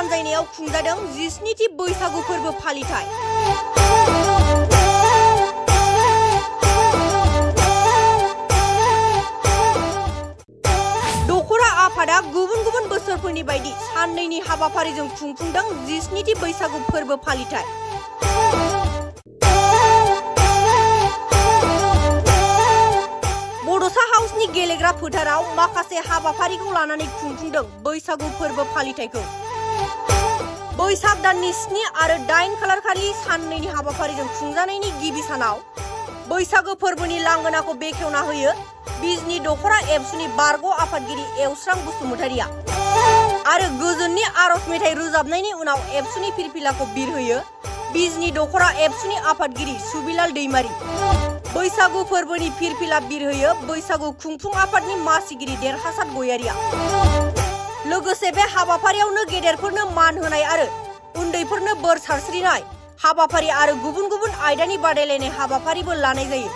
बानजायनायाव खुंजादों 17थि बैसागु फोरबो फालिथाय। दखरा आफादा गुबुन गुबुन बोसोरफोरनि बायदि साननैनि हाबाफारिजों खुंफुंदों 17थि बैसागु फोरबो फालिथाय। बड'सा हाउसनि गेलेग्रा फोथाराव माखासे हाबाफारिखौ लानानै खुंफुंदों बैसागु फोरबो फालिथायखौ। बैसाग दाननि 7 आरो 8 खालार खालि साननैनि हाबाफारिजों खुंजानायनि गिबि सानाव बैसागु फोरबोनि लांगोनाखौ बेखेवना होयो बिजनी दखरा एबसुनि बारग' आफादगिरि एवस्रां बसुमतारिया आरो गोजोननि आरज मेथाइ रोजाबनायनि उनाव एबसुनि फिरफिलाखौ बिरहोयो बिजनी दखरा एबसुनि आफादगिरि सुबिलाल दैमारी। बैसागु फोरबोनि फिरफिला बिरहोयो बैसागु खुंफुं आफादनि मासिगिरि देरहासार गयारिया। लोगोसे बे हाबाफारियावनो गेदेरफोरनो मान होनाय आरो उन्दैफोरनो बोर सारस्रिनाय हाबाफारि आरो गुबुन गुबुन आयदानि बादायलायनाय हाबाफारिबो लानाय जायो।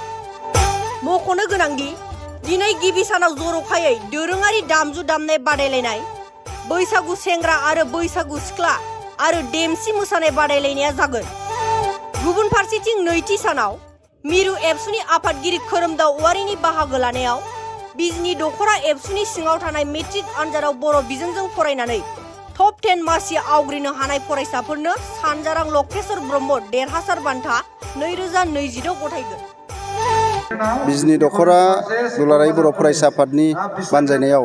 मख'नो गोनांदि दिनै गिबि सानाव जर'खायै दोरोङारि दामजु दामनाय बादायलायनाय, बैसागु सेंग्रा आरो बैसागु सिख्ला आरो देमसि मोसानाय बादायलायनाया जागोन। गुबुन फारसेथिं नैथि सानाव मिरु एबसुनि आफादगिरि खोरोमदाव औवारिनि बाहागो लानायाव बिजनी दखरा एबसुनि सिङाव थानाय मेट्रिक आनजादाव बर' बिजोंजों फरायनानै टप 10 मासि आवग्रिनो हानाय फरायसाफोरनो सानजारां लकेश्वर ब्रह्म देरहासार बान्था 2026 गथायगोन। बिजनी दखरा दुलाराय बर' फरायसा आफादनि बानजायनायाव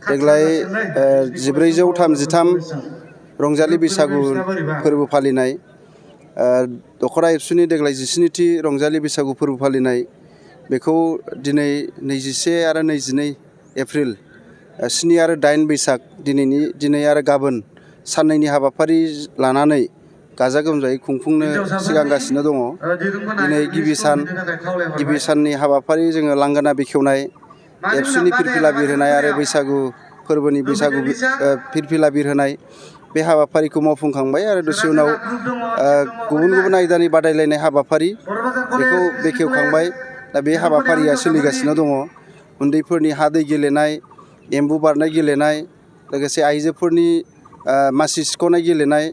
देग्लाय 1433 रंजालि बैसागु फोरबो फालिनाय, दखरा एबसुनि देग्लाय 17थि रंजालि बैसागु फोरबो फालिनाय बेखौ दिनै 21 आरो 22 एप्रिल 7 आरो 8 बैसाग दिनै आरो गाबोन साननैनि हाबाफारि लानानै गाजा गोमजायै खुंफुंनो सिगांगासिनो दङ। दिनै गिबि साननि हाबाफारि जोङो लांगोना बेखेवनाय, एबसुनि फिरफिला बिरहोनाय आरो बैसागु फोरबोनि फिरफिला बिरहोनाय बे हाबाफारिखौ मावफुंखांबाय आरो दसे उनाव गुबुन गुबुन आयदानि बादायलायनाय हाबाफारि बेखौ बेखेवखांबाय। दा बे हाबाफारिया सोलिगासिनो दङ। उन्दैफोरनि हा दै गेलेनाय, एम्बु बारनाय गेलेनाय, लोगोसे आइजोफोरनि मासि सिख'नाय गेलेनाय,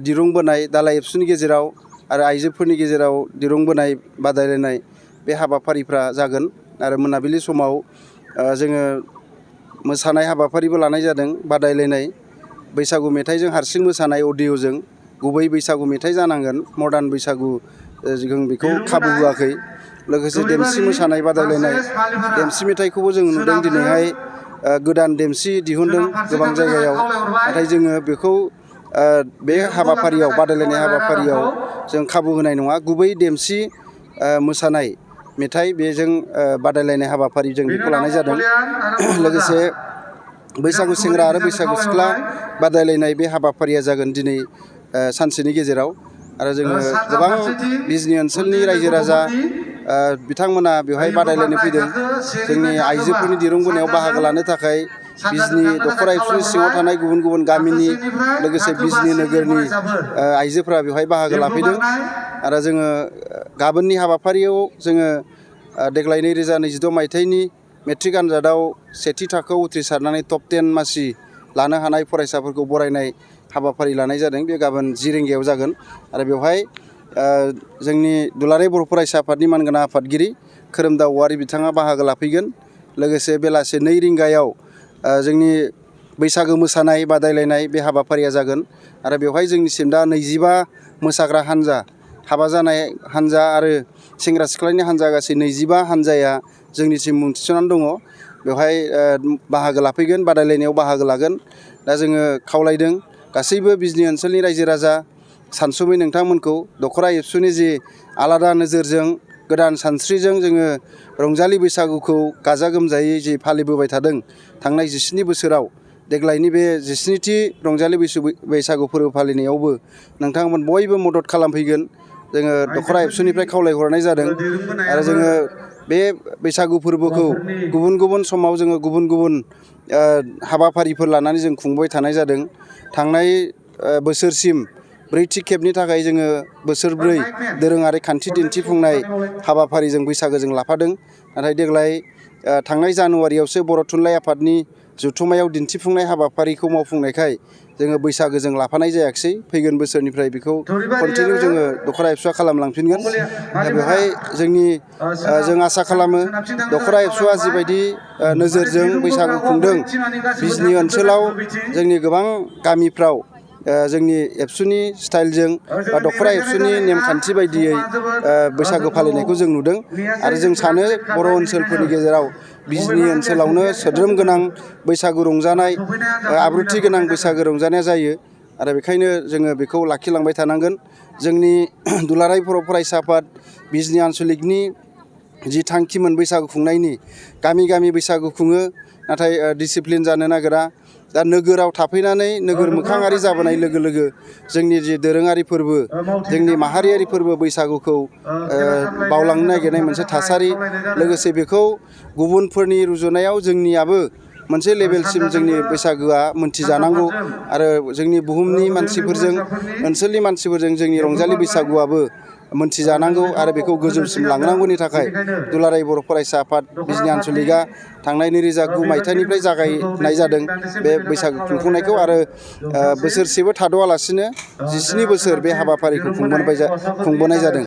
दिरुं बोनाय दालाइ एबसुनि गेजेराव आरो आइजोफोरनि गेजेराव दिरुं बोनाय बादायलायनाय बे हाबाफारिफ्रा जागोन। आरो मोनाबिलि समाव जोङो मोसानाय हाबाफारिबो लानाय जादों। बादायलायनाय बैसागु मेथाइजों हारसिं मोसानाय अडिअ'जों गुबै बैसागु मेथाइ जानांगोन, मडार्न बैसागु जों बेखौ खाबु होआखै। लोगोसे देमसि मोसानाय बादायलायनाय, देमसि मेथाइखौबो जों नुदों दिनैहाय गोदान देमसि दिहुनदों गोबां जायगायाव। नाथाय जोङो बेखौ बे हाबाफारियाव बादायलायनाय हाबाफारियाव जों खाबु होनाय नङा। गुबै देमसि मोसानाय मेथाइ बेजों बादायलायनाय हाबाफारि जों बेखौ लानाय जादों। लोगोसे बैसागु सेंग्रा आरो बैसागु सिख्ला बादायलायनाय बे हाबाफारिया जागोन दिनै सानसेनि गेजेराव। आरो जोङो गोबां बिजनी ओनसोलनि रायजो राजा बिथांमोना बेवहाय बादायलायनो फैदों। जोंनि आइजोफोरनि दिरुं बोनायाव बाहागो लानो थाखाय बिजनी दखरा एबसुनि सिङाव थानाय गुबुन गुबुन गामिनि लोगोसे बिजनी नोगोरनि आइजोफोरा बेवहाय बाहागो लाफैदों। आरो जोङो गाबोननि हाबाफारियाव जोङो देग्लाय 2026 मायथाइनि मेट्रिक आनजादाव सेथि थाखोआव उथ्रिसारनानै टप 10 मासि लानो हानाय फरायसाफोरखौ बरायनाय हाबाफारि लानाय जादों। बे गाबोन 10 रिंगायाव जागोन। आरो बेवहाय जोंनि दुलाराय बर' फरायसा आफादनि मानगोनां आफादगिरि खोरोमदाव औवारि बिथाङा बाहागो लाफैगोन। लोगोसे बेलासे 2 रिंगायाव जोंनि बैसागो मोसानाय बादायलायनाय बे हाबाफारिया जागोन। आरो बेवहाय जोंनिसिम दा 25 मोसाग्रा हानजा, हाबा जानाय हानजा आरो सेंग्रा सिख्लानि हानजा गासै 25 हानजाया जोंनिसिम मुं थिसननानै दङ। बेवहाय बाहागो लाफैगोन, बादायलायनायाव बाहागो लागोन। दा जोङो खावलायदों गासैबो बिजनी ओनसोलनि रायजो राजा सानसुमै नोंथांमोनखौ दखरा एबसुनि जि आलादा नोजोरजों गोदान सानस्रिजों जोङो रंजालि बैसागुखौ गाजा गोमजायै जि फालिबोबाय थादों थांनाय 17 बोसोराव, देग्लायनि बे 17थि रंजालि बैसागु फोरबो फालिनायावबो नोंथांमोन बयबो मदद खालामफैगोन जोङो दखरा एबसुनिफ्राय खावलायहरनाय जादों। आरो जोङो बे बैसागु फोरबोखौ गुबुन गुबुन समाव जोङो गुबुन गुबुन हाबाफारिफोर लानानै जों खुंबाय थानाय जादों। थांनाय बोसोरसिम 4थि खेबनि थाखाय जोङो बोसोरब्रै दोरोङारि खान्थि दिन्थिफुंनाय हाबाफारिजों बैसागोजों लाफादों। नाथाय देग्लाय थांनाय जानुवारियावसो बर' थुनलाइ आफादनि जथुम्मायाव दिन्थिफुंनाय हाबाफारिखौ मावफुंनायखाय जोङो बैसागोजों लाफानाय जायाखिसै। फैगोन बोसोरनिफ्राय बेखौ कन्टिनिउ जोङो दख'रा एबसुआ खालामलांफिनगोन। दा बेवहाय जों आसा खालामो दख'रा एबसुआ जिबायदि नोजोरजों बैसागु खुंदों, बिजनि ओनसोलाव जोंनि गोबां गामिफ्राव जोंनि एबसुनि स्टाइलजों बा दख'रा एबसुनि नेमखान्थि बायदियै बैसागो फालिनायखौ जों नुदों। आरो जों सानो बर' ओनसोलफोरनि गेजेराव बिजनि ओनसोलावनो सोद्रोम गोनां बैसागु रंजानाय, आब्रुथि गोनां बैसागो रंजानाया जायो। आरो बेखायनो जोङो बेखौ लाखिलांबाय थानांगोन। जोंनि दुलाराय बर' फरायसा आफाद बिजनि आन्सलिकनि जि थांखिमोन बैसागु खुंनायनि, गामि गामि बैसागु खुङो, नाथाय डिसिप्लिन जानो नागिरा। दा नोगोराव थाफैनानै नोगोर मोखाङारि जाबोनाय लोगो लोगो जोंनि जि दोरोङारि फोरबो, जोंनि माहारियारि फोरबो बैसागुखौ बावलांनो नागिरनाय मोनसे थासारि। लोगोसे बेखौ गुबुनफोरनि रुजुनायाव जोंनियाबो मोनसे लेभेलसिम जोंनि बैसागोआ मोनथिजानांगौ। आरो जोंनि बुहुमनि मानसिफोरजों, ओनसोलनि मानसिफोरजों जोंनि रंजालि बैसागुआबो मोनथिजानांगौ। आरो बेखौ गोजौसिम लांनांगौनि थाखाय दुलाराय बर' फरायसा आफाद बिजनि आन्सलिकआ थांनाय 2009 मायथाइनिफ्राय जागायनाय जादों बे बैसागु खुंफुंनायखौ। आरो बोसोरसेबो थाद'आलासिनो 17 बोसोर बे हाबाफारिखौ खुंबोनाय जादों।